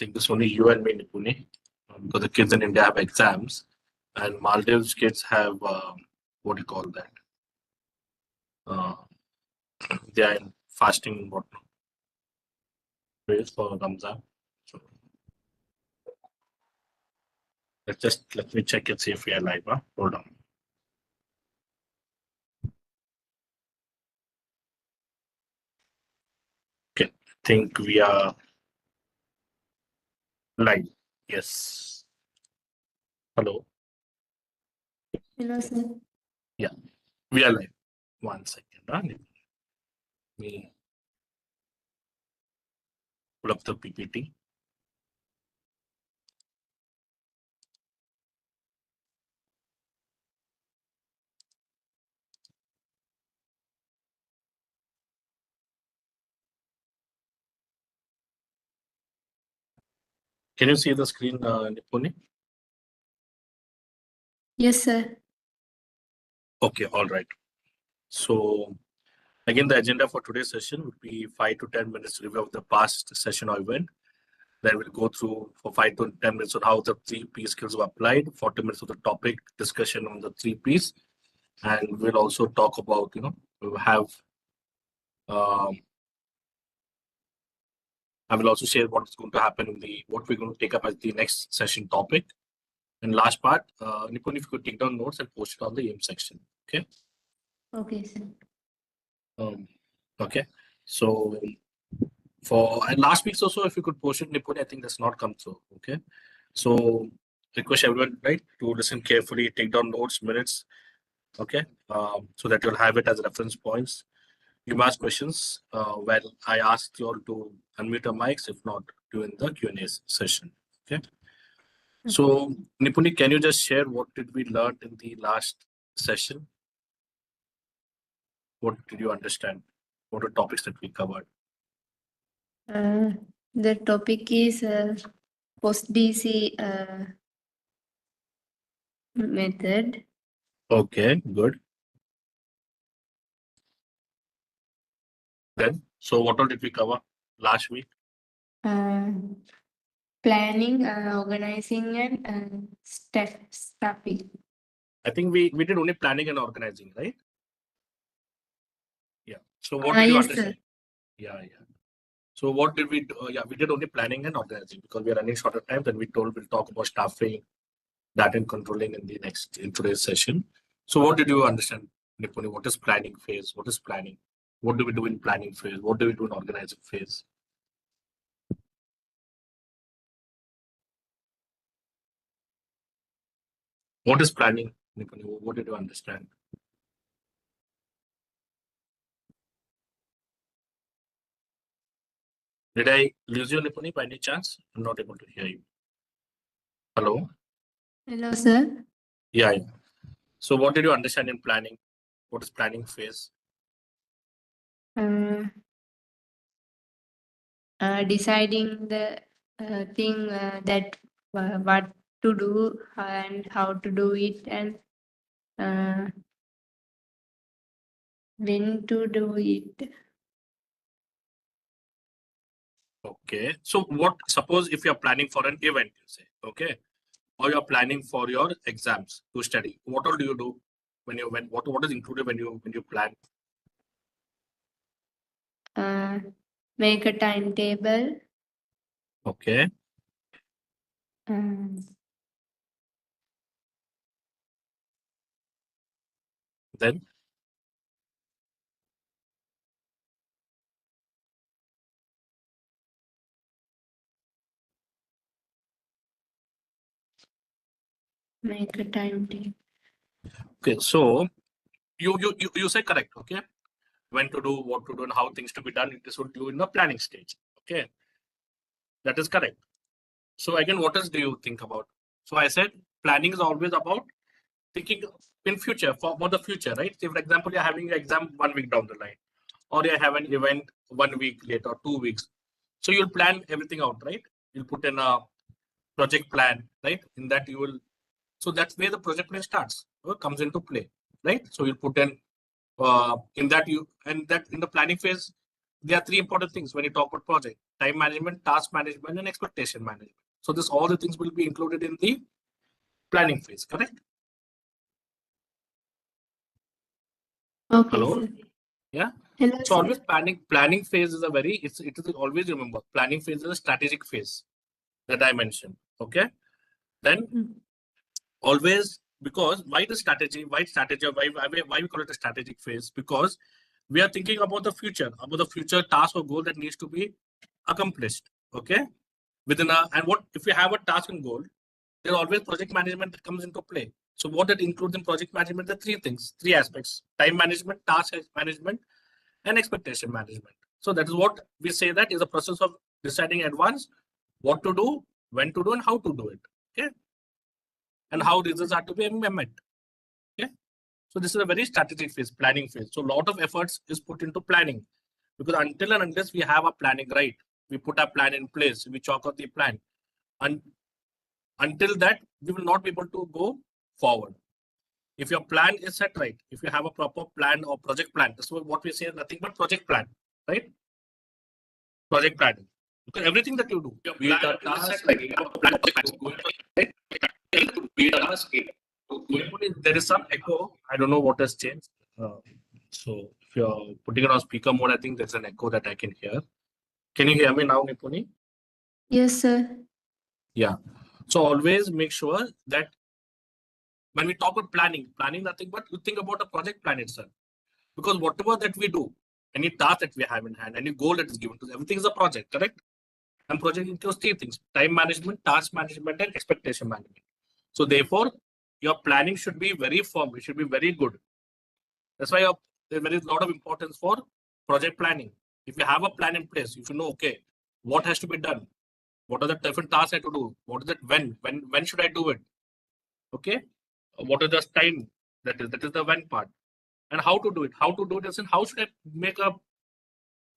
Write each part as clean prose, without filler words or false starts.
think it's only you and me, Nipuni, because the kids in India have exams, and Maldives kids have what do you call that? Uh, they are in fasting whatnot phase for Ramzan. So let me check and see if we are live. Hold on. Okay, I think we are live. Yes. Hello. Hello, sir. Yeah, we are live. 1 second. Let me pull up the PPT. Can you see the screen, Nipuni? Yes, sir. Okay, all right. So again, the agenda for today's session would be 5 to 10 minutes review of the past session or event. Then we'll go through for 5 to 10 minutes on how the 3P skills were applied, 40 minutes of the topic discussion on the 3Ps. And we'll also talk about, we'll have, I will also share what's going to happen in what we're going to take up as the next session topic. And last part, Nipun, if you could take down notes and post it on the aim section. Okay. Okay, sir. Okay. So and last week's also, if you could post it, Nipun, I think that's not come through. Okay. So request everyone, right, to listen carefully, take down notes, minutes. Okay. So that you'll have it as reference points. You may ask questions when I asked you all to unmute your mics, if not during the Q&A session. Okay. So Nipuni, can you just share what did we learn in the last session? What did you understand? What are topics that we covered? The topic is post-DC method. Okay, good. Then, so what all did we cover last week? Planning, organizing, and staffing. I think we did only planning and organizing, right? Yeah. So what did you Yes, understand? sir. Yeah. So what did we do? Yeah, we did only planning and organizing because we are running short of time. Then we told we'll talk about staffing, data and controlling in today's session. So what did you understand, Nipuni? What is planning phase? What is planning? What do we do in planning phase? What do we do in organizing phase? What is planning, Nipuni? What did you understand? Did I lose you, Nipuni, by any chance? I'm not able to hear you. Hello? Hello, sir. Yeah. So what did you understand in planning? What is planning phase? Deciding the thing that what to do and how to do it, and when to do it. Okay. So suppose if you're planning for an event, you say, okay, or you're planning for your exams to study, what all do you do what is included when you plan? Make a timetable. Okay. Then Make a timetable. okay, so you say correct, okay? When to do, what to do, and how things to be done, this would do in the planning stage. Okay. That is correct. So again, what else do you think about? So I said planning is always about thinking in future for the future, right? Say, for example, you're having an exam 1 week down the line, or you have an event 1 week later, 2 weeks. So you'll plan everything out, right? You'll put in a project plan, right? In that you will, so that's where the project plan starts, comes into play, right? So you'll put in that in the planning phase, there are three important things when you talk about project: time management, task management, and expectation management. So this all the things will be included in the planning phase, correct? Okay, Hello? sir. Yeah. Hello, So sir. always planning phase is a very, it is always remember, planning phase is a strategic phase that I mentioned. Okay. Then Mm. always, because why the strategy, why we call it a strategic phase? Because we are thinking about the future task or goal that needs to be accomplished. Okay. Within a, and what if we have a task and goal, there always project management that comes into play. So what that includes in project management, the three things, three aspects: time management, task management, and expectation management. So that is what we say, that is a process of deciding in advance what to do, when to do, and how to do it. Okay. And how results are to be met. Okay. So this is a very strategic phase, planning phase. So a lot of efforts is put into planning, because until and unless we have a planning right, we put a plan in place, we chalk out the plan, and until that we will not be able to go forward. If your plan is set right, if you have a proper plan or project plan, this is what we say, nothing but project plan, right? Project planning. Because everything that you do, be it a task, like you have a plan, right? Be it a task, there is some echo. I don't know what has changed. So if you're putting it on speaker mode, I think there's an echo that I can hear. Can you hear me now, Nipuni? Yes, sir. Yeah. So always make sure that when we talk about planning nothing but you think about a project plan itself. Because whatever that we do, any task that we have in hand, any goal that is given to us, everything is a project, correct? And project includes three things: time management, task management, and expectation management. So therefore, your planning should be very firm. It should be very good. That's why there is a lot of importance for project planning. If you have a plan in place, if you know, okay, what has to be done, what are the different tasks I have to do, what is it, when should I do it, okay, what is the time, that is the when part, and how to do it. How to do it is, and how should I make a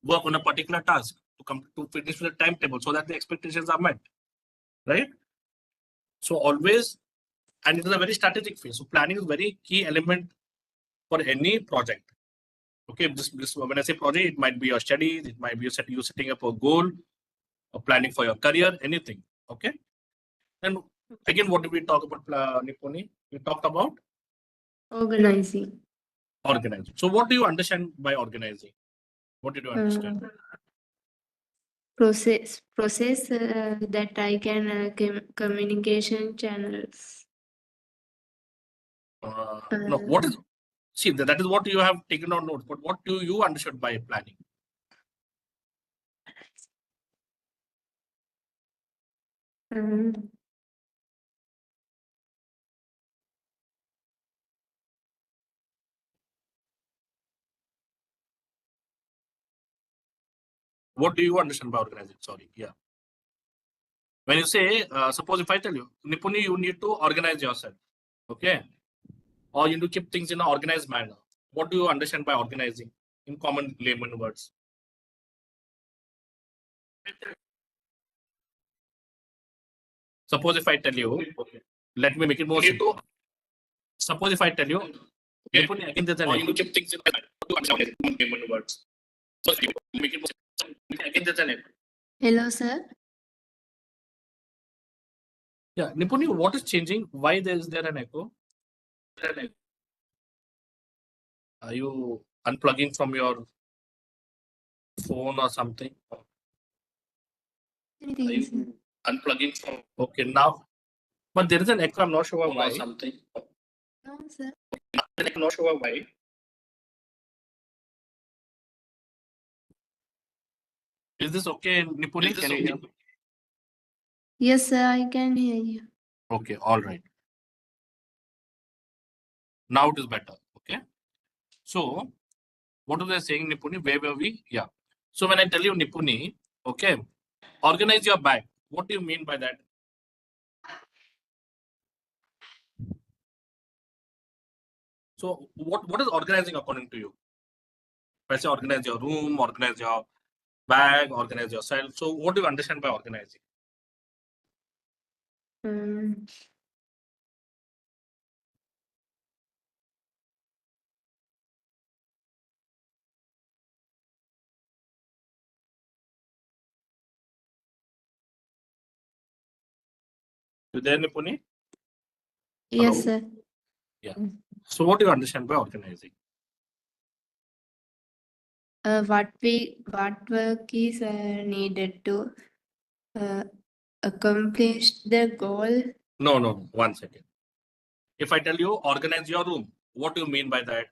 work on a particular task to come to finish with a timetable so that the expectations are met, right? So always, and it is a very strategic phase. So planning is very key element for any project. Okay, this when I say project, it might be your studies, it might be you setting up a goal, or planning for your career, anything. Okay, and again, what did we talk about, Nipuni? We talked about Organizing. organizing. So what do you understand by organizing? What did you understand? Process that I can communication channels. No, what is, see, that is what you have taken on notes, but what do you understand by planning? Um, What do you understand by organizing? Sorry, yeah. When you say, suppose if I tell you, Nipuni, you need to organize yourself, okay, or you need to keep things in an organized manner. What do you understand by organizing in common layman words? Suppose if I tell you, okay, let me make it more simple. Suppose if I tell you, okay, Nipuni, again, there's an echo. You need to keep things in what do you understand in common layman words? So make it more simple. Again, there's an echo. Hello, sir. Yeah, Nipuni, what is changing? Why is there an echo? Are you unplugging from your phone or something? Anything, Are you sir? unplugging from? Okay, now, but there is an echo. I'm not sure why. Something. No, sir. I'm not sure why. Is this okay, Nipuni? Can you hear me? Yes, sir. I can hear you. Okay, all right. Now it is better. Okay. So, what was I saying, Nipuni? Where were we? Yeah. So when I tell you, Nipuni, okay, organize your bag. What do you mean by that? So what is organizing according to you? If I say organize your room, organize your bag, organize yourself. So what do you understand by organizing? Um, You there, Nipuni? Yes, Hello? sir. Yeah. So what do you understand by organizing? What work is needed to accomplish the goal? No. 1 second. If I tell you organize your room, what do you mean by that?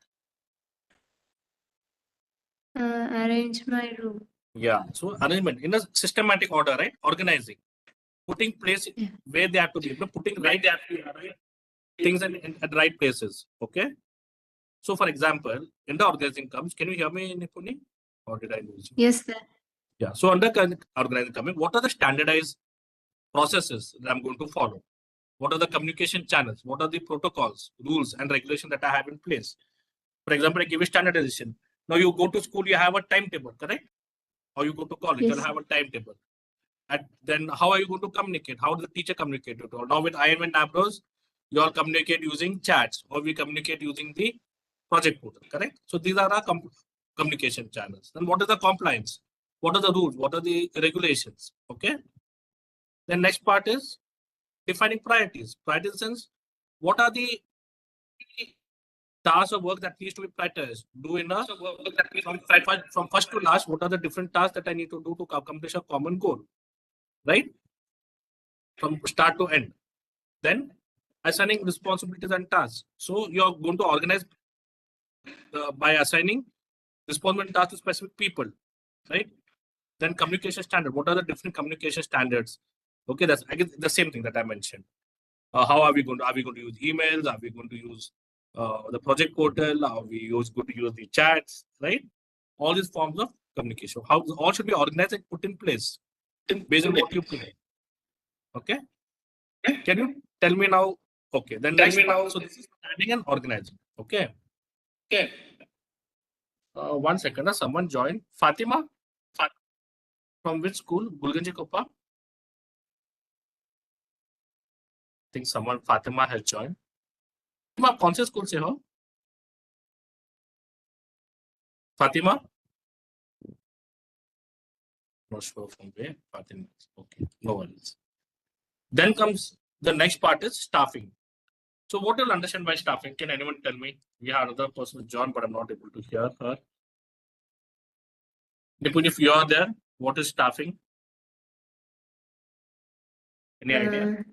Arrange my room. Yeah. So arrangement in a systematic order, right? Organizing, putting place Yeah. where they have to be, putting right things at right places. Okay. So for example, in the organizing comes, can you hear me, Nipuni? Or did I lose you? Yes, sir. Yeah. So under organizing coming, what are the standardized processes that I'm going to follow? What are the communication channels? What are the protocols, rules, and regulations that I have in place? For example, I give you standardization. Now you go to school, you have a timetable, correct? Or you go to college, Yes. you'll have a timetable. And then how are you going to communicate? How does the teacher communicate with you? Now with iINVENT Appros, you all communicate using chats, or we communicate using the project portal, correct? So these are our communication channels. Then what is the compliance? What are the rules? What are the regulations? Okay. Then next part is defining priorities. Priorities sense, what are the tasks of work that needs to be prioritized? Do in a from first to last, what are the different tasks that I need to do to accomplish a common goal, right? From start to end. Then assigning responsibilities and tasks. So you're going to organize by assigning responsibility tasks to specific people, right? Then communication standard. What are the different communication standards? Okay, that's I guess the same thing that I mentioned. How are we going to use emails? Are we going to use the project portal? Are we going to use the chats? Right? All these forms of communication. How all should be organized and put in place based on what you play. Okay. Can you tell me now? Okay. Then next part. So this is planning and organizing. Okay. Okay. 1 second. Someone joined. Fatima. From which school? Gulganji Koppa. I think someone Fatima has joined. तुम आप कौन से school से हो Fatima not sure from where Fatima is. Okay, no worries. Then comes the next part is staffing. So what do you understand by staffing? Can anyone tell me? We have another person, John, but I'm not able to hear her. Nipun, if you are there, what is staffing? Any idea?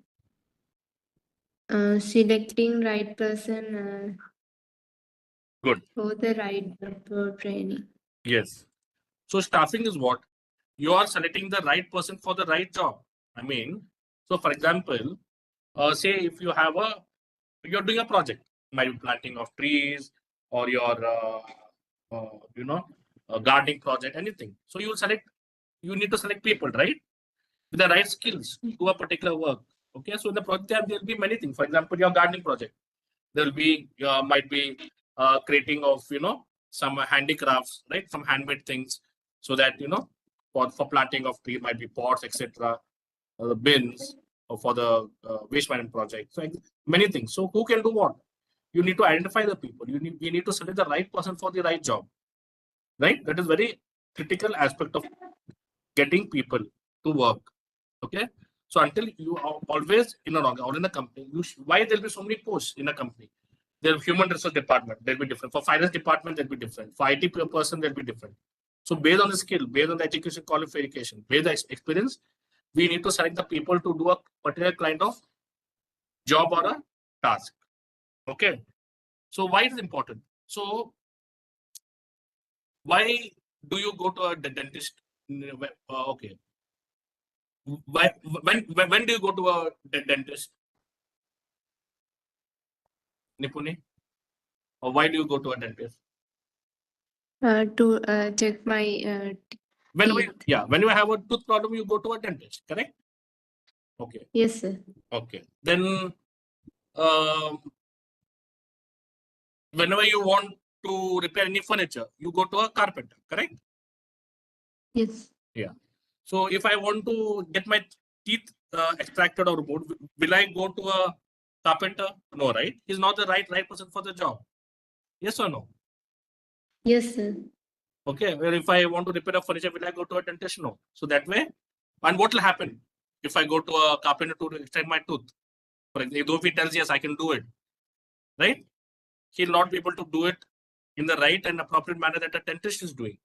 Selecting right person Good. for the right for training. Yes. So staffing is what? You are selecting the right person for the right job. I mean, so for example, say if you have you're doing a project, might be planting of trees or your, gardening project, anything. So you need to select people, right? With the right skills to do a particular work. Okay, so in the project there'll be many things. For example, your gardening project, there'll be might be creating of some handicrafts, right? Some handmade things, so that for planting of tree might be pots, etc. The bins for the waste management project. So many things. So who can do what? You need to identify the people. You need to select the right person for the right job, right? That is very critical aspect of getting people to work. Okay. So until you are always in or in a company, why there'll be so many posts in a company? There's human resource department, they'll be different. For finance department, they'll be different. For IT person, they'll be different. So based on the skill, based on the education qualification, based on the experience, we need to select the people to do a particular kind of job or a task. Okay. So why is it important? So why do you go to a dentist? Okay. When do you go to a dentist, Nipuni? Or why do you go to a dentist? To check my teeth. When you have a tooth problem, you go to a dentist, correct? Okay. Yes, sir. Okay. Then whenever you want to repair any furniture, you go to a carpenter, correct? Yes. Yeah. So if I want to get my teeth extracted or removed, will I go to a carpenter? No, right? He's not the right person for the job. Yes or no? Yes, sir. Okay. Well, if I want to repair a furniture, will I go to a dentist? No. So that way, and what will happen if I go to a carpenter to extract my tooth? For example, if he tells yes, I can do it, right? He'll not be able to do it in the right and appropriate manner that a dentist is doing,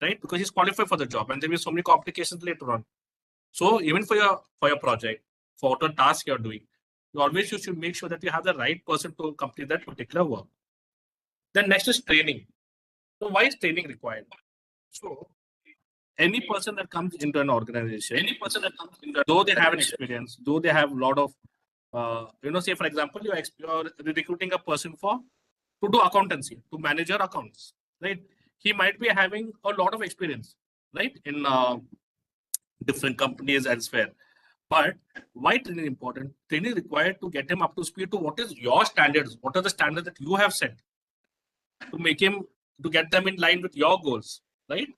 right? Because he's qualified for the job, and there will be so many complications later on. So even for your project, for whatever task you're doing, you should make sure that you have the right person to complete that particular work. Then next is training. So why is training required? So any person that comes into an organization, though they have an experience, though they have a lot of, say for example, you're recruiting a person to do accountancy, to manage your accounts, right? He might be having a lot of experience, right, in different companies elsewhere. But why training important? Training required to get him up to speed to what is your standards, what are the standards that you have set to make him to get them in line with your goals, right?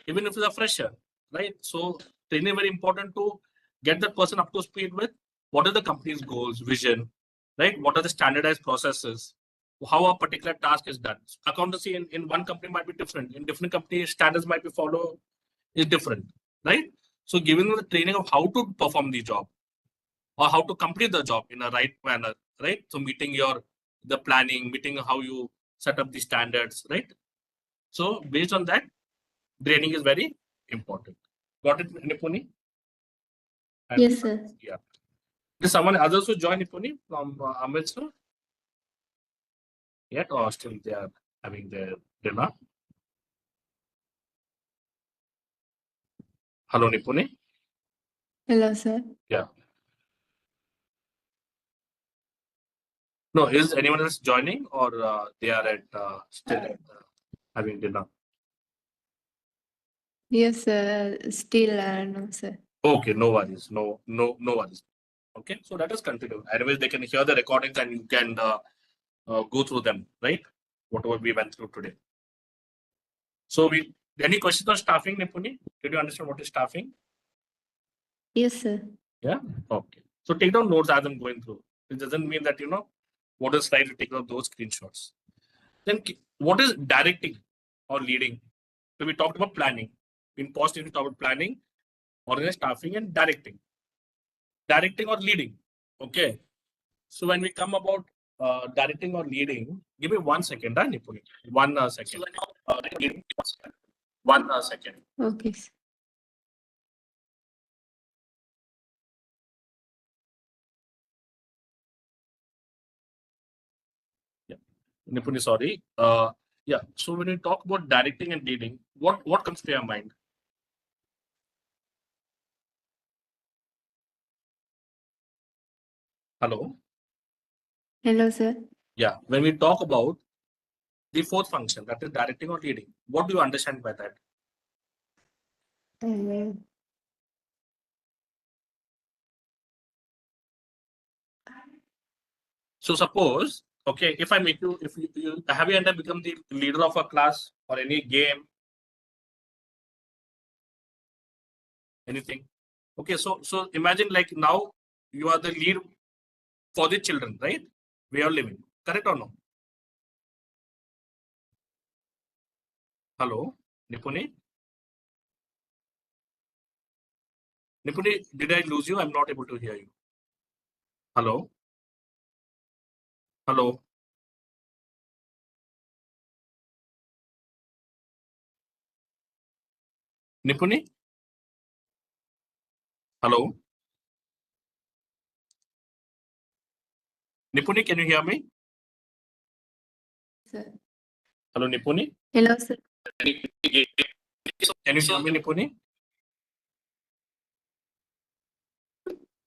Even if it's a fresher, right? So training very important to get that person up to speed with what are the company's goals, vision, right? What are the standardized processes, how a particular task is done. Accountancy in one company might be different. In different companies, standards might be followed is different, right? So giving them the training of how to perform the job or how to complete the job in a right manner, right? So meeting the planning, meeting how you set up the standards, right? So based on that, training is very important. Got it, Nipuni? And Yes, sir. yeah. Is someone others who join Nipuni from Amritsar yet, or still they are having their dinner? Hello, Nipuni. Hello, sir. Yeah. No, is anyone else joining, or they are at still having dinner? Yes, sir. Still, no, sir. Okay, no worries. No worries. Okay, so let us continue. Anyways, they can hear the recordings and you can go through them, right? Whatever we went through today. So any questions on staffing, Nipuni? Did you understand what is staffing? Yes, sir. Yeah. Okay. So take down notes as I'm going through. It doesn't mean that what is right to take out those screenshots. Then what is directing or leading? So we talked about planning. In positive, we talked about planning, organized staffing, and directing. Directing or leading. Okay. So when we come about directing or leading, give me 1 second, Nipuni. 1 second. 1 second. Okay, sir. Yeah. Nipuni, sorry. Yeah. So when we talk about directing and leading, what comes to your mind? Hello. Hello, sir. Yeah. When we talk about the fourth function, that is directing or leading, what do you understand by that? Uh, So suppose, okay, if I make you, if you have you ever become the leader of a class or any game, anything? Okay, so imagine like now you are the lead for the children, right? We are living, correct or no? Hello, Nipuni? Nipuni, did I lose you? I'm not able to hear you. Hello? Hello? Nipuni? Hello? Nipuni, can you hear me? sir. Hello, Nipuni? Hello, sir. Can you hear me, Nipuni?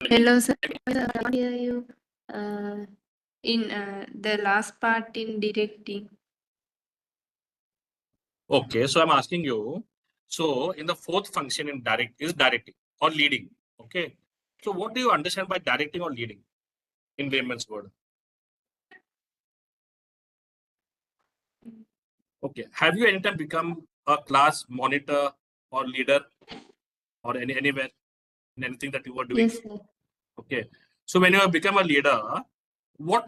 Hello, sir. I cannot hear you. In the last part in directing. Okay, so I'm asking you. So in the fourth function in directing or leading. Okay. So what do you understand by directing or leading in layman's word? Okay. Have you anytime become a class monitor or leader or anywhere in anything that you were doing? Yes, sir. Okay. So when you have become a leader, what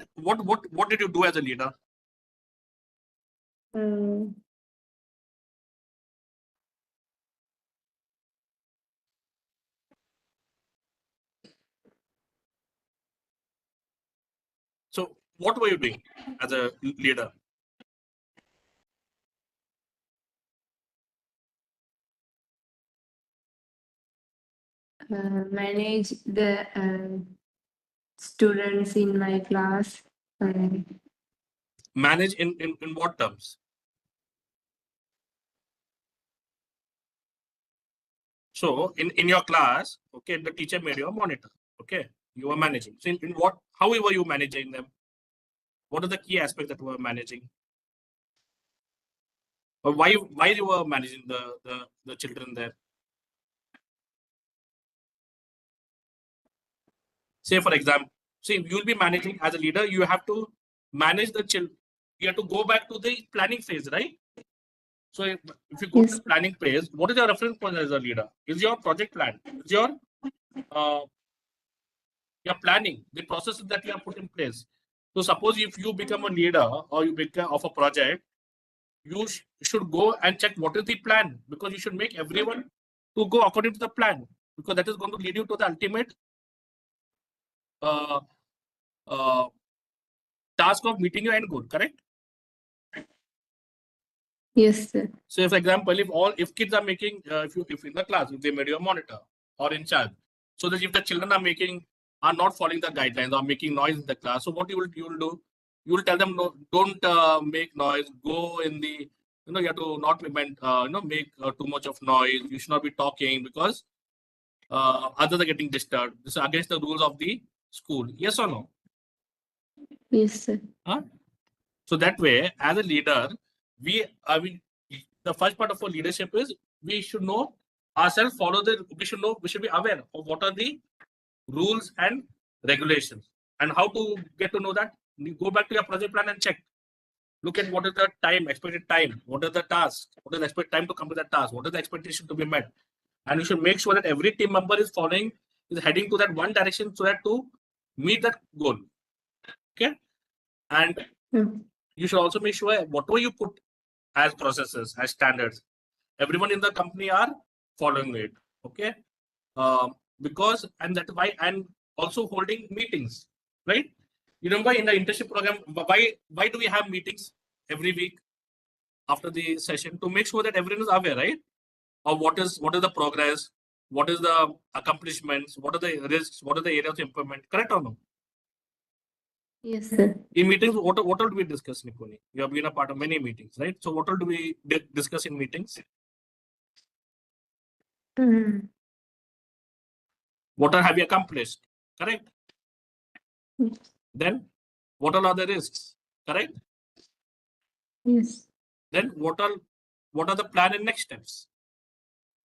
did you do as a leader? Uh, what were you doing as a leader? Manage the students in my class. Manage in what terms? So in your class, okay, the teacher made you a monitor. Okay, you were managing. So in what, how were you managing them? What are the key aspects that you were managing? Or why you were managing the children there? Say for example, see, you'll be managing as a leader, you have to manage the children. You have to go back to the planning phase, right? So if you go to Yes. the planning phase, what is your reference point as a leader? Is your project plan? Is uh, your planning, the processes that you have put in place. So suppose if you become a leader or you become of a project, you should go and check what is the plan, because you should make everyone to go according to the plan, because that is going to lead you to the ultimate uh, uh, task of meeting your end goal, correct? Yes, sir. So, if, for example, if kids are making, if in the class, if they made you a monitor or in charge, so that if the children are not following the guidelines or making noise in the class, so what you will do, you will tell them, no, don't make noise. Go in the, you have to not make too much of noise. You should not be talking because others are getting disturbed. This is against the rules of the school. Yes or no? Yes, sir. Huh? So that way, as a leader, I mean, the first part of our leadership is we should know ourselves, we should be aware of what are the rules and regulations. And how to get to know that? You go back to your project plan and check. Look at what is the expected time, what are the tasks, what is the expected time to complete the task, what is the expectation to be met. And you should make sure that every team member is heading to that one direction so that to meet that goal. Okay. And you should also make sure whatever you put as processes, as standards, everyone in the company are following it. Okay. Because, and that's why, and also holding meetings, right? You remember in the internship program, why do we have meetings every week after the session? To make sure that everyone is aware, right? Of what is the progress, what is the accomplishments, what are the risks, what are the areas of improvement, correct or no? Yes, sir. In meetings, what all do we discuss, Nikoni? You have been a part of many meetings, right? So what all do we discuss in meetings? Mm. What all have you accomplished? Correct. Yes. Then what all are the risks? Correct. Yes. Then what are the plan and next steps?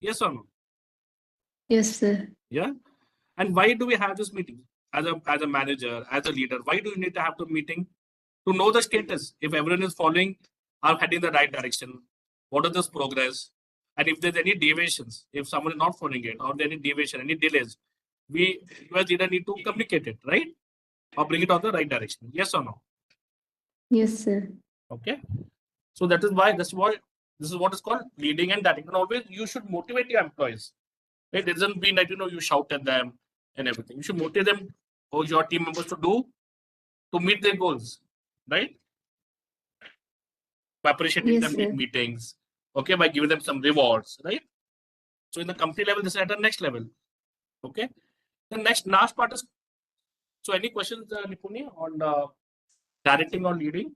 Yes or no? Yes, sir. Yeah. And why do we have this meeting as a manager, as a leader? Why do you need to have the meeting? To know the status, if everyone is following or heading the right direction, what is this progress, and if there's any deviations, if someone is not following it, or there any deviation, any delays, you as leader need to communicate it, right, or bring it on the right direction. Yes or no? Yes, sir. Okay. So this is what is called leading and directing. And always you should motivate your employees. It doesn't mean that you shout at them and everything. You should motivate them or your team members to meet their goals, right? By appreciating Yes, them in sir. meetings, okay, by giving them some rewards, right? So in the company level, this is at the next level, okay. The next last part is, so any questions, Nipuni, on directing or leading?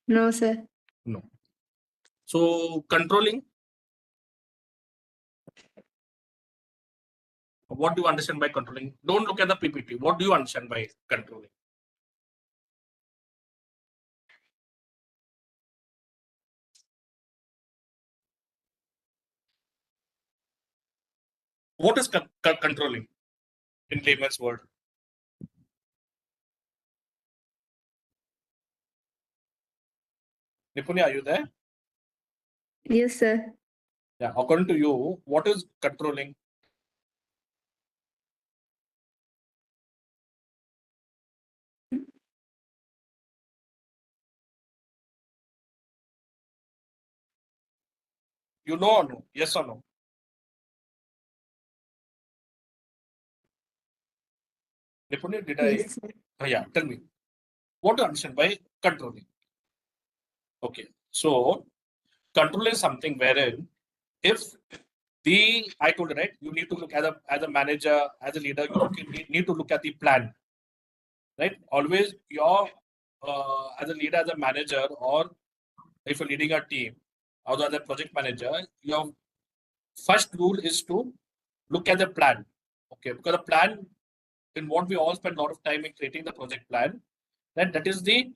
No, sir. No. So controlling, what do you understand by controlling? Don't look at the PPT. What do you understand by controlling? What is controlling in layman's word? Nipuni, are you there? Yes, sir. Yeah. According to you, what is controlling? You know or no? Yes or no? Nipuni, did Yes, sir. yeah, tell me. What do you understand by controlling? Okay, so control is something wherein if I told you, right, you need to look as a manager, as a leader, need to look at the plan, right? Always your as a leader, as a manager, or if you're leading a team, or as a project manager, your first rule is to look at the plan. Okay, because the plan, in what we all spend a lot of time in creating the project plan, that is the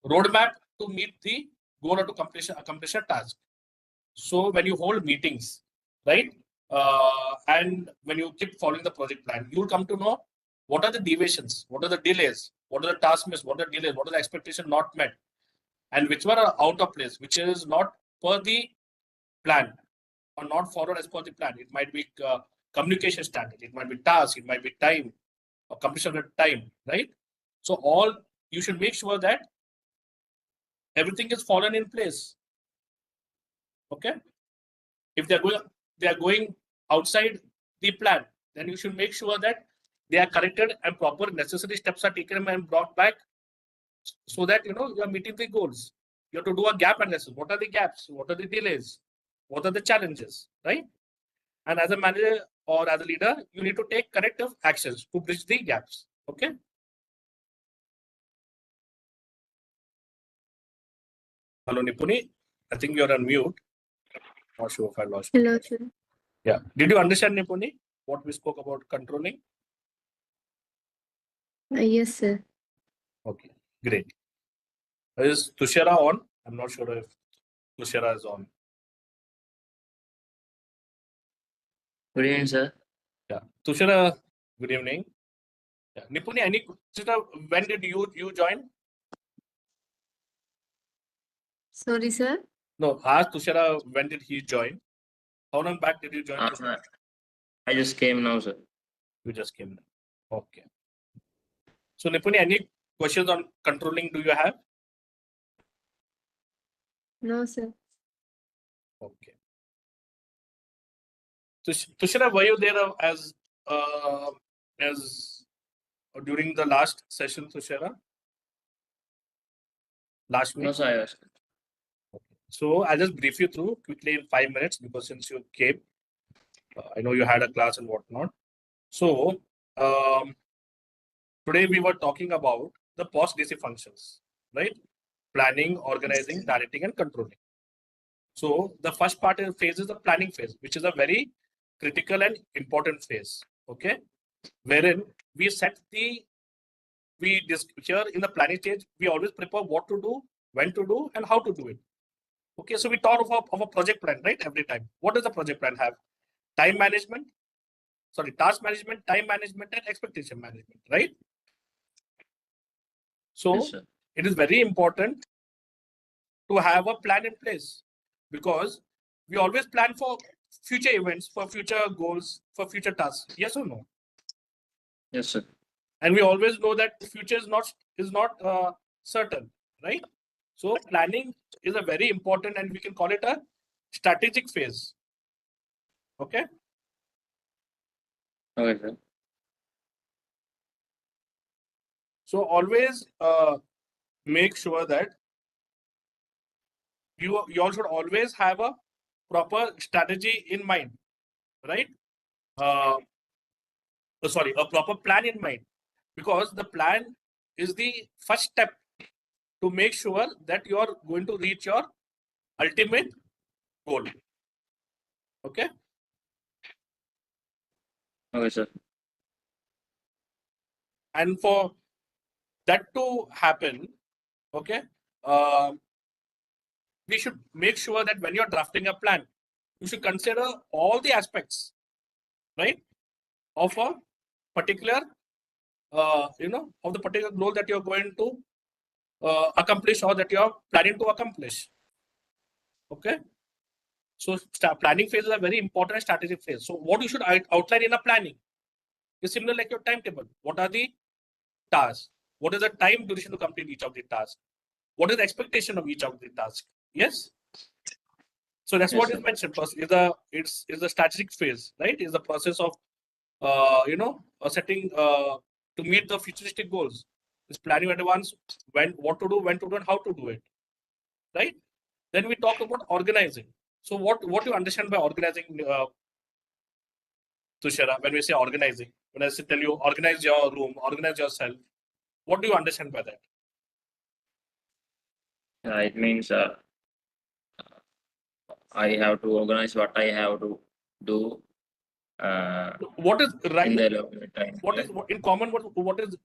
roadmap to meet the goal or to accomplish a task. So when you hold meetings, right, and when you keep following the project plan, you'll come to know what are the deviations, what are the delays, what are the task miss, what are the delays, what are the expectation not met, and which were out of place, which is not per the plan or not followed as per the plan. It might be communication standard, it might be task, it might be time or completion of time, right? So all you should make sure that everything is fallen in place. Okay, if they are going outside the plan, then you should make sure that they are corrected and proper necessary steps are taken and brought back, so that you are meeting the goals. You have to do a gap analysis. What are the gaps? What are the delays? What are the challenges? Right? And as a manager or as a leader, you need to take corrective actions to bridge the gaps. Okay. Hello, Nipuni. I think you're on mute. Not sure if I lost you. Hello, sir. Yeah. Did you understand, Nipuni, what we spoke about controlling? Yes, sir. Okay, great. Is Tushara on? I'm not sure if Tushara is on. Good evening, sir. Yeah. Tushara, good evening. Yeah. Nipuni, when did you join? Sorry, sir. No, ask Tushara, when did he join? How long back did you join? I just came now, sir. You just came. Okay. So, Nipuni, any questions on controlling do you have? No, sir. Okay. Tushara, were you there as during the last session, Tushara? Last week? No, sir. I was. So I'll just brief you through quickly in 5 minutes, because since you came, I know you had a class and whatnot. So today we were talking about the post-DC functions, right? Planning, organizing, directing, and controlling. So the first phase is the planning phase, which is a very critical and important phase. Okay, wherein we set here in the planning stage, we always prepare what to do, when to do, and how to do it. Okay, so we thought of a project plan, right? Every time. What does the project plan have? Task management, time management, and expectation management, right? So Yes, sir. it is very important to have a plan in place, because we always plan for future events, for future goals, for future tasks. Yes or no? Yes, sir. And we always know that the future is not certain, right? So planning is a very important, and we can call it a strategic phase. Okay. Okay, sir. So always make sure that you all should always have a proper strategy in mind, right? A proper plan in mind, because the plan is the first step to make sure that you are going to reach your ultimate goal. Okay. Okay, sir. And for that to happen, okay, we should make sure that when you're drafting a plan, you should consider all the aspects, right, of a particular of the particular goal that you're going to accomplish, or that you're planning to accomplish. Okay. So planning phase is a very important strategic phase. So what you should outline in a planning is similar like your timetable. What are the tasks? What is the time duration to complete each of the tasks? What is the expectation of each of the tasks? Yes. So that's Yes, what sir. is mentioned. First is the strategic phase, right? Is the process of setting to meet the futuristic goals. It's planning in advance when, what to do, when to do, and how to do it. Right? Then we talk about organizing. So what do you understand by organizing, Tushara? When we say organizing, when I say tell you organize your room, organize yourself, what do you understand by that? It means I have to organize what I have to do What is in right? the allotted time. What is in common? What is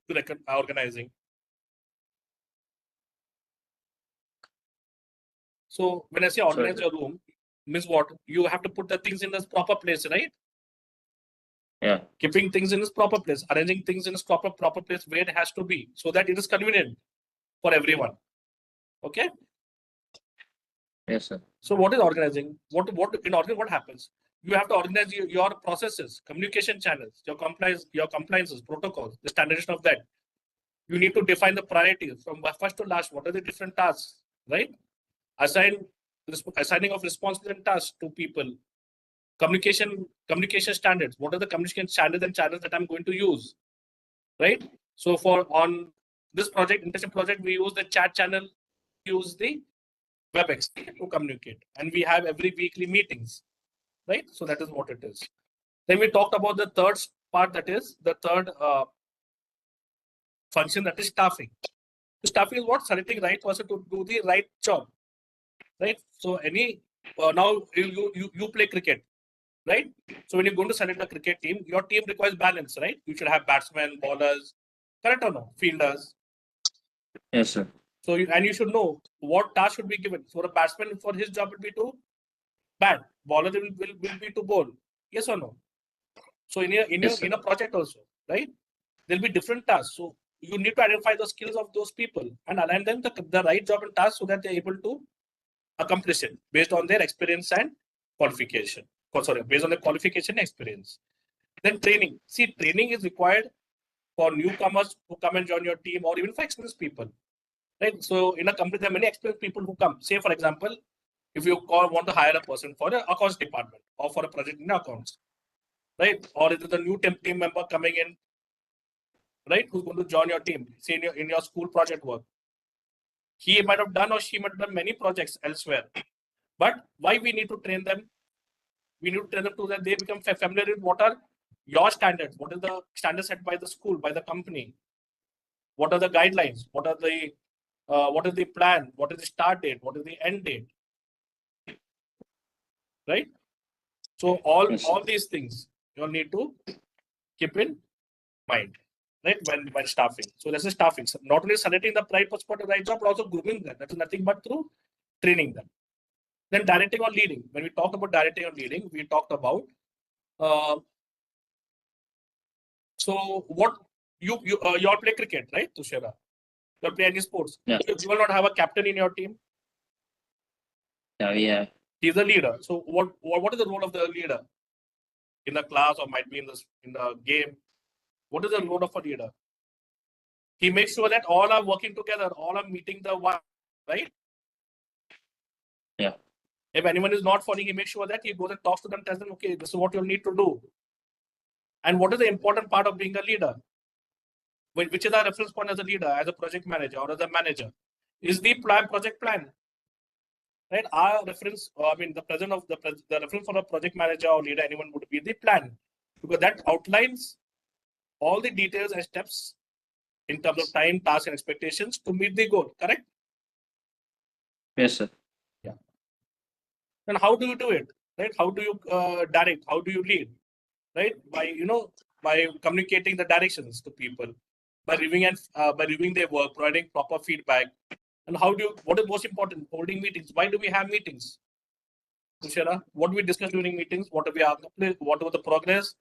organizing? So when I say organize your room, means what? You have to put the things in this proper place, right? Yeah. Keeping things in its proper place, arranging things in its proper place where it has to be, so that it is convenient for everyone. Okay. Yes, sir. So what is organizing? What in organizing, what happens? You have to organize your processes, communication channels, your compliances, protocols, the standardization of that. You need to define the priorities from first to last. What are the different tasks, right? Assigning of responsibility and tasks to people. Communication standards. What are the communication standards and channels that I'm going to use, right? So for on this project, internship project, we use the chat channel, use the WebEx to communicate, and we have every weekly meetings, right? So that is what it is. Then we talked about the third part, that is the third function, that is staffing. Staffing is what? Selecting right person to do the right job, right? So any now you play cricket, right? So when you're going to select a cricket team, your team requires balance, right? You should have batsmen, bowlers, correct or no? Fielders. Yes, sir. So you should know what task should be given. So a batsman, for his job will be to bat. Bowler will be to bowl. Yes or no? So in a project also, right? There'll be different tasks. So you need to identify the skills of those people and align them the right job and task so that they're able to accomplish it based on their experience and qualification. Sorry, based on the qualification and experience. Then training. See, training is required for newcomers who come and join your team, or even for experienced people. Right. So in a company, there are many experienced people who come. Say, for example, if you want to hire a person for an accounts department or for a project in accounts, right? Or is it a new team member coming in, right? Who's going to join your team? Say in your school project work. He might have done or she might have done many projects elsewhere. But why we need to train them? We need to train them so that they become familiar with what are your standards, what is the standards set by the school, by the company, what are the guidelines, what is the plan, what is the start date, what is the end date, right? So all these things you'll need to keep in mind, right? When staffing. So this is staffing. So not only selecting the right person for the right job, but also grooming them. That is nothing but through training them. Then directing or leading. When we talked about directing or leading, we talked about so what you all play cricket, right, Tushara? You all play any sports. Yeah. You will not have a captain in your team. Yeah. He's the leader. So what is the role of the leader in the class, or might be in the game? What is the role of a leader? He makes sure that all are working together, all are meeting the one, right? Yeah. If anyone is not following, he makes sure that he goes and talks to them, tells them, okay, this is what you'll need to do. And what is the important part of being a leader? Which is our reference point as a leader, as a project manager or as a manager? Is the project plan. Right? Our reference, the reference for a project manager or leader, anyone would be the plan, because that outlines all the details and steps in terms of time, task, and expectations to meet the goal. Correct? Yes, sir. Yeah. And how do you do it? Right? How do you direct? How do you lead? Right? By communicating the directions to people, by reviewing their work, providing proper feedback. And what is most important? Holding meetings. Why do we have meetings? Tushara, what do we discuss during meetings? What was the progress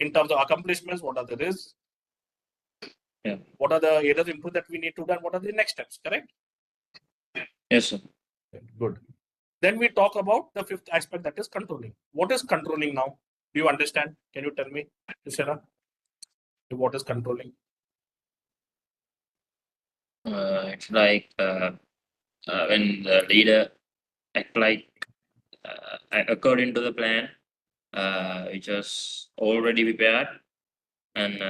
in terms of accomplishments? What are the risks? Yeah. What are the areas of input that we need to do? And what are the next steps? Correct? Yes, sir. Good. Then we talk about the fifth aspect, that is controlling. What is controlling now? Do you understand? Can you tell me, Tushara, what is controlling? It's like when the leader act like according to the plan, which was already prepared, and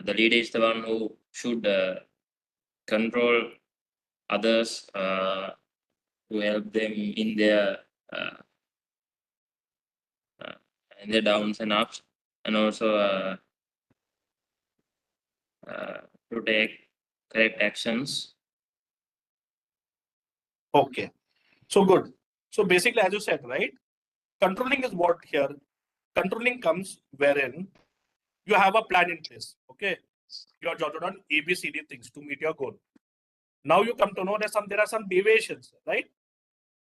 the leader is the one who should control others to help them uh, in their downs and ups, and also to take correct actions. Okay. So good. So basically, as you said, right? Controlling is what here. Controlling comes wherein you have a plan in place. Okay. You are jotted on ABCD things to meet your goal. Now you come to know that there are some deviations, right?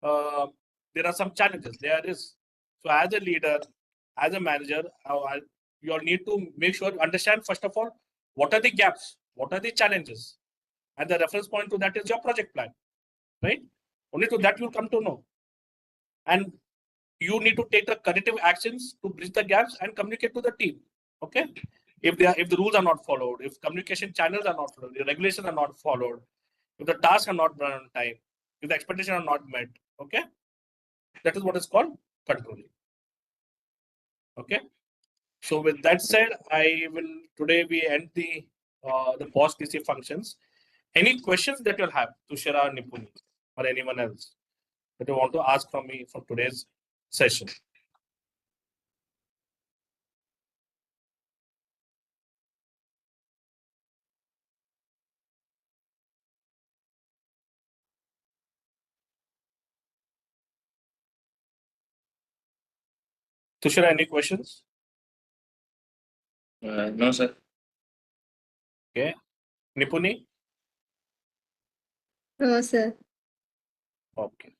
Uh, there are some challenges. There is. So as a leader, as a manager, you all need to make sure understand first of all what are the gaps, what are the challenges, and the reference point to that is your project plan, right? Only to that you'll come to know, and you need to take the corrective actions to bridge the gaps and communicate to the team. Okay, if the rules are not followed, if communication channels are not followed, the regulations are not followed, if the tasks are not done on time, if the expectations are not met, okay, that is what is called controlling. Okay, so with that said, I will today we end the POS TC functions. Any questions that you'll have to Shara, Nipuni, or anyone else that you want to ask from me from today's session? Tushara, any questions? No, sir. Okay. Nipuni? No, sir. Okay.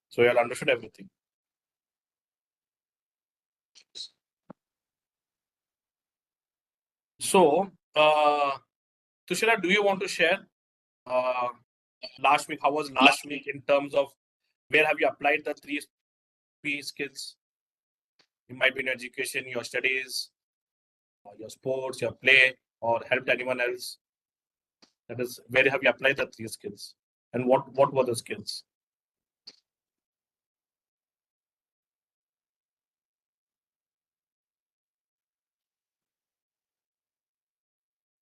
So you all understood everything. So, Tushara, do you want to share last week? How was last week in terms of where have you applied the 3P skills? It might be in education, your studies, your sports, your play, or helped anyone else. That is, where have you applied the 3 skills? And what were the skills?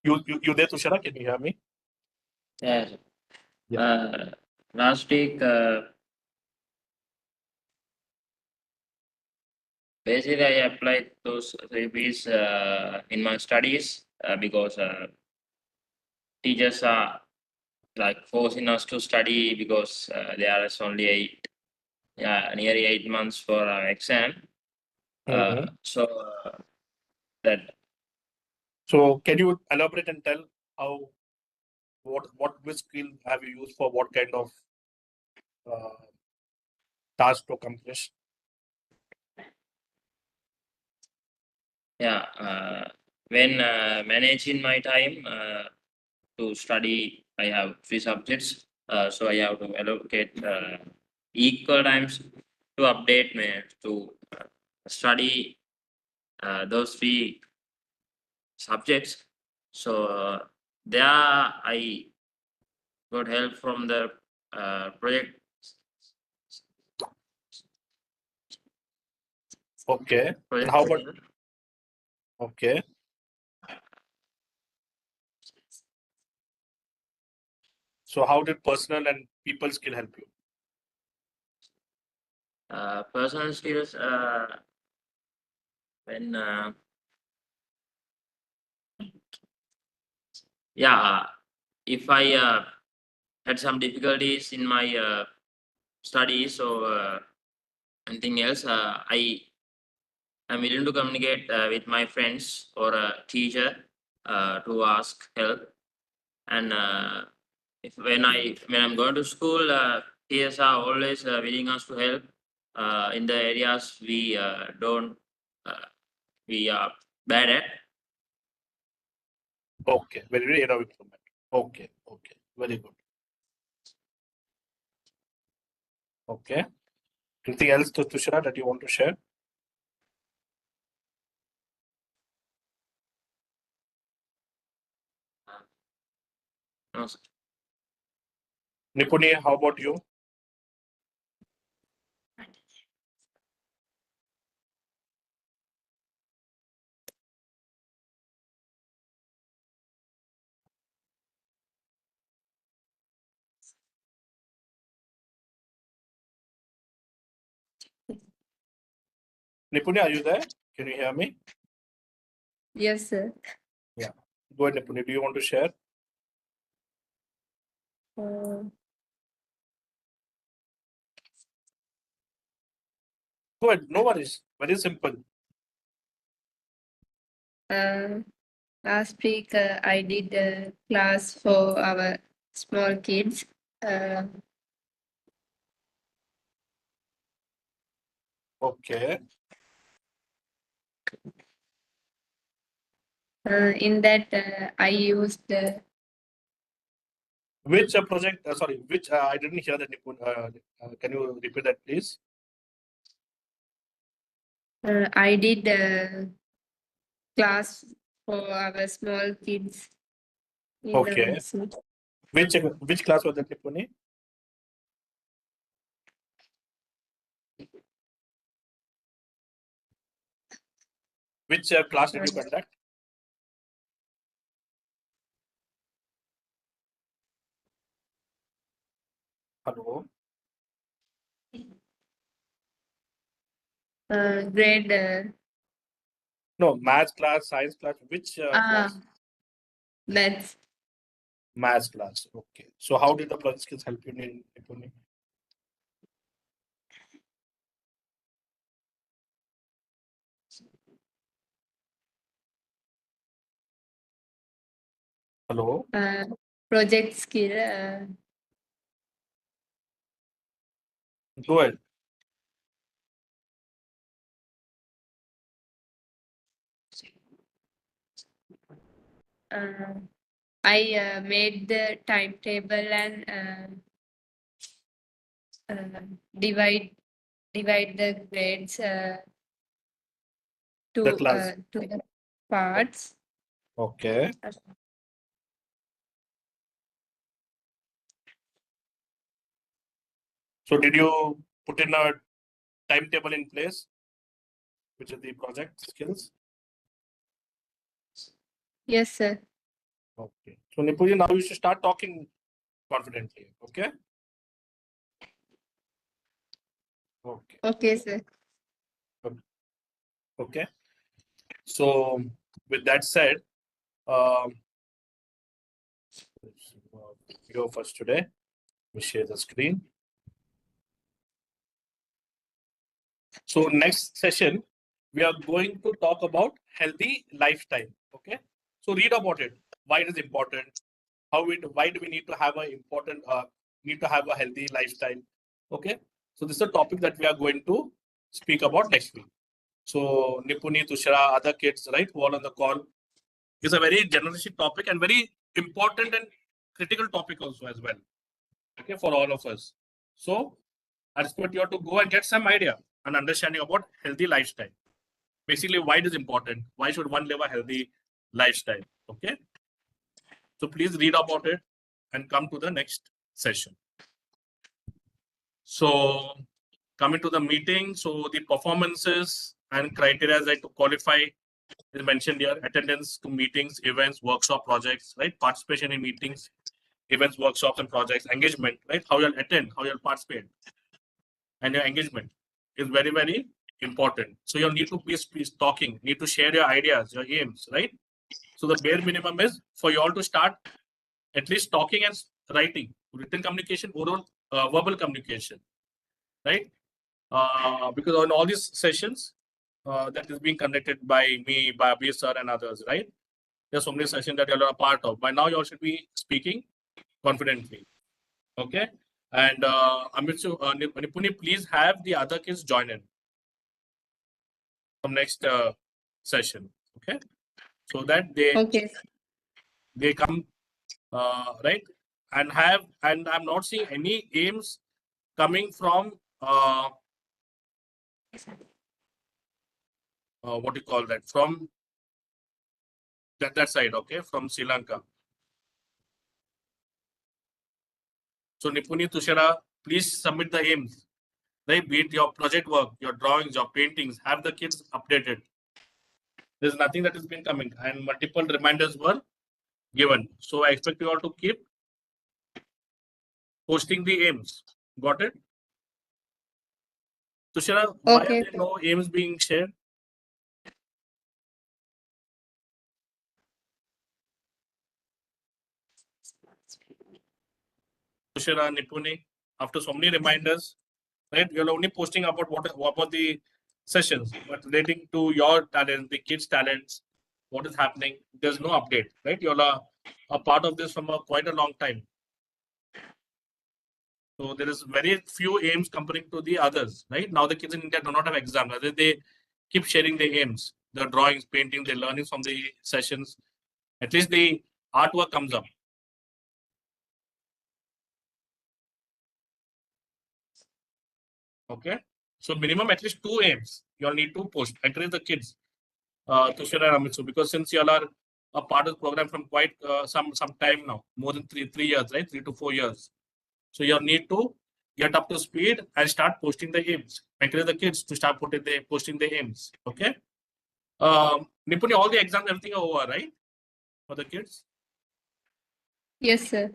You there, Tushara? Can you hear me? Yeah. Yeah. Last week, basically, I applied those 3Ps in my studies because teachers are like forcing us to study because there is only nearly 8 months for our exam. So that So can you elaborate and tell how which skill have you used for what kind of uh, task to accomplish? when managing my time to study, I have 3 subjects. So I have to allocate equal times to update me to study those 3 subjects. So there I got help from the project. Okay. And project how about okay? So how did personal and people skill help you? personal skills when if I had some difficulties in my studies or anything else, I am willing to communicate with my friends or a teacher to ask help. And if when I'm going to school, teachers are always willing us to help in the areas don't we are bad at. Okay, very innovative. Okay, okay, very good. Okay. Anything else, Tushara, that you want to share? No, sir. Nipuni, how about you? Nipuni, are you there? Can you hear me? Yes, sir. Go ahead, Nipuni. Do you want to share? Uh, Go ahead. No worries. Very simple. Last week, I did a class for our small kids. Okay. In that, I used Which project? Sorry, which I didn't hear that, Nipun. Can you repeat that, please? I did a class for our small kids in Okay. our school. Which class was that, Nipuni? Which class did you conduct? Hello. Grade No, maths class, science class. Which class? maths. Maths class. Okay. So how did the project skills help you in Nipuni? Hello. Project skill. Go ahead. I made the timetable and divide the grades The class. to the parts. Okay. So did you put in a timetable in place, which is the project skills? Yes, sir. Okay. So Nipuni, now you should start talking confidently. Okay. Okay. Okay, sir. Okay. So with that said, um, go first today. We share the screen. So next session, we are going to talk about healthy lifestyle. Okay. So read about it. Why it is important. Why do we need to have a healthy lifestyle? Okay. So this is a topic that we are going to speak about next week. So Nipuni, Tushara, other kids, right, who are on the call, is a very generalistic topic and very important and critical topic also as well. Okay, for all of us. So I expect you have to go and get some idea and understanding about healthy lifestyle. Basically, why it is important. Why should one live a healthy lifestyle? Okay. So please read about it and come to the next session. So coming to the meeting, so the performances and criteria that to qualify is mentioned here: attendance to meetings, events, workshop, projects, right? Participation in meetings, events, workshops, and projects. Engagement, right? How you'll attend, how you'll participate, and your engagement is very, very important. So you need to be talking, need to share your ideas, your aims, right? So the bare minimum is for you all to start at least talking and writing, written communication, oral, verbal communication, right? Because on all these sessions that is being conducted by me, by Abhi sir and others, right? There's so many sessions that you're a part of. By now, you all should be speaking confidently. Okay. And Nipuni, please have the other kids join in from next session. Okay. So that they come right and I'm not seeing any aims coming from what do you call that, from that side, okay, from Sri Lanka. So Nipuni, Tushara, please submit the aims, right? Be it your project work, your drawings, your paintings, have the kids updated. There's nothing that has been coming and multiple reminders were given. So I expect you all to keep posting the aims. Got it? Tushara, why Okay. are there no aims being shared? Tushara, Nipuni, after so many reminders, right? You're only posting about what about the sessions, but relating to your talent, the kids' talents, what is happening, there's no update, right? You're a part of this from quite a long time. So there is very few aims comparing to the others, right? Now the kids in India do not have exams. They keep sharing their aims, their drawings, painting, their learnings from the sessions. At least the artwork comes up. Okay. So minimum at least 2 aims you'll need to post. Encourage the kids, Tushara and Amitsu, because since you all are a part of the program from quite some time now, more than three years, right? 3 to 4 years. So you'll need to get up to speed and start posting the aims. Encourage the kids to start posting the aims. Okay. Nipuni, all the exams, everything are over, right? For the kids? Yes, sir.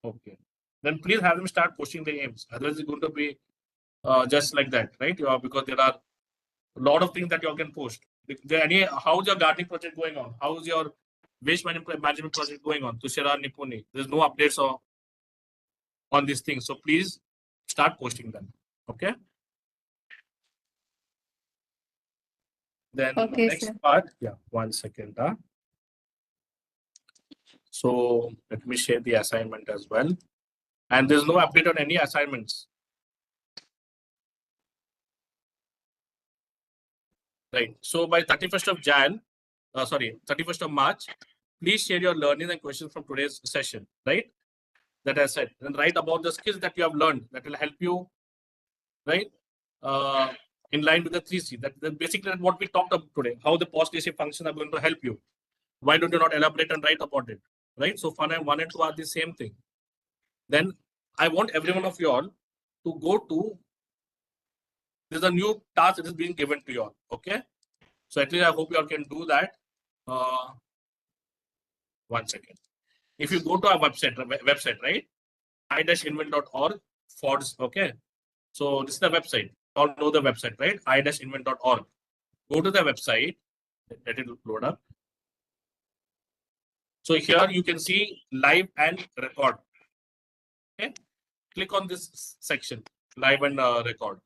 Okay. Then please have them start posting the aims. Otherwise, it's going to be just like that, right? Because there are a lot of things that you all can post. How's your gardening project going on? How's your waste management project going on? Tushara, Nipuni. There's no updates on these things. So please start posting them. Okay. Then Okay, next sir. part. Yeah, 1 second. So let me share the assignment as well. And there's no update on any assignments. Right. So by 31st of 31st of March, please share your learnings and questions from today's session, right? That I said, and write about the skills that you have learned that will help you, right? In line with the 3C. That basically what we talked about today, how the post-DC functions are going to help you. Why don't you not elaborate and write about it, right? So fun and 1 and 2 are the same thing. Then I want every one of you all to go to, there's a new task that is being given to you all, okay? So at least I hope you all can do that. 1 second. If you go to our website, right? i-invent.org okay. So this is the website. You all know the website, right? i-invent.org. Go to the website. Let it load up. So here you can see live and record. Okay. Click on this section, live and record.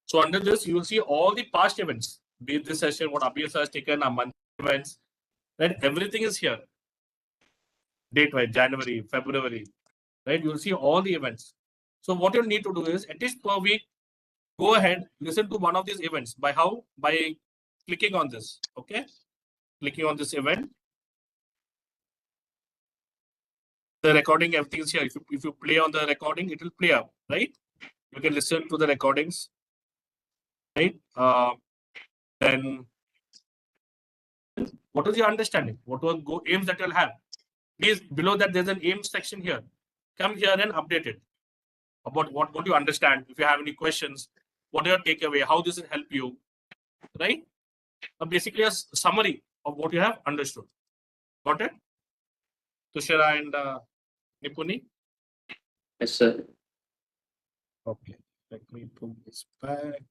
So under this, you will see all the past events, be it this session, what Abhiyas has taken, our monthly events, right? Everything is here. Date-wise, January, February, right? You'll see all the events. So what you need to do is, at least per week, go ahead, listen to one of these events. By how? By clicking on this, okay? Clicking on this event. The recording, everything is here. If you play on the recording, it will play up, right? You can listen to the recordings, right? Then what is your understanding? What are aims that you'll have? Please, below that, there's an aims section here. Come here and update it about what you understand. If you have any questions, what are your takeaway? How does it help you, right? Basically, a summary of what you have understood. Got it? Tushara and Nipuni? Yes, sir. Okay. Let me pull this back.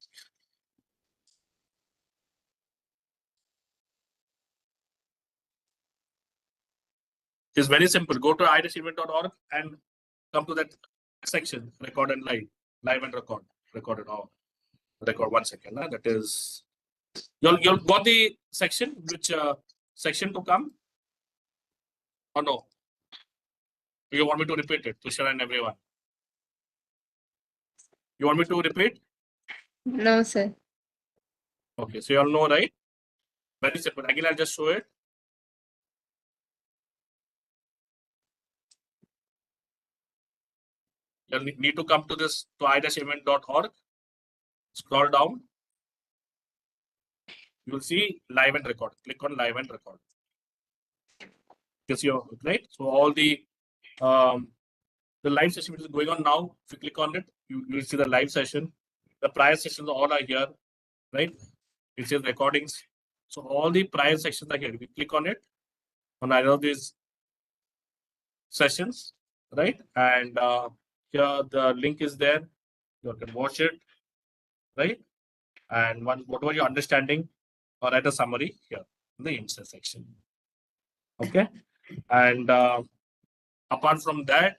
It's very simple. Go to ideas+initiatives.org and come to that section, record and live and record. Recorded or record 1 second. That is, you'll got the section, which section to come? Or no? You want me to repeat it, Tushara and everyone? You want me to repeat? No, sir. Okay, so you all know, right? Very simple. Again, I'll just show it. You'll need to come to this to i-invent.org. Scroll down. You will see live and record. Click on live and record. Yes, you're right. So all the live session which is going on now, if you click on it, you will see the live session. The prior sessions all are here, right? It says recordings. So all the prior sections are here. If you click on it, on either of these sessions, right? And here the link is there. You can watch it, right? And whatever your understanding, or write a summary here in the answer section. Okay. And apart from that,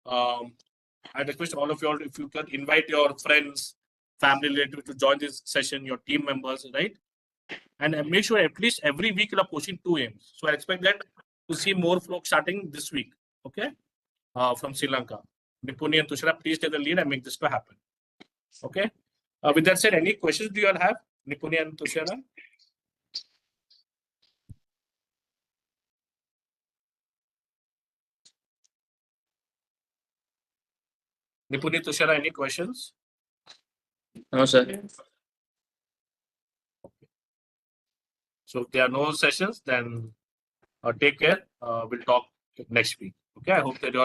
I request all of you all, if you can invite your friends, family relatives to join this session, your team members, right? And make sure at least every week you are pushing 2 aims. So I expect that to see more folks starting this week, okay? From Sri Lanka. Nipuni and Tushara, please take the lead and make this to happen. Okay. With that said, any questions do you all have, Nipuni and Tushara? Nipuni, Tushara, any questions? No, sir. So if there are no sessions, then take care. We'll talk next week. Okay. I hope that you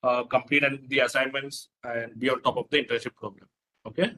all complete the assignments and be on top of the internship program. Okay.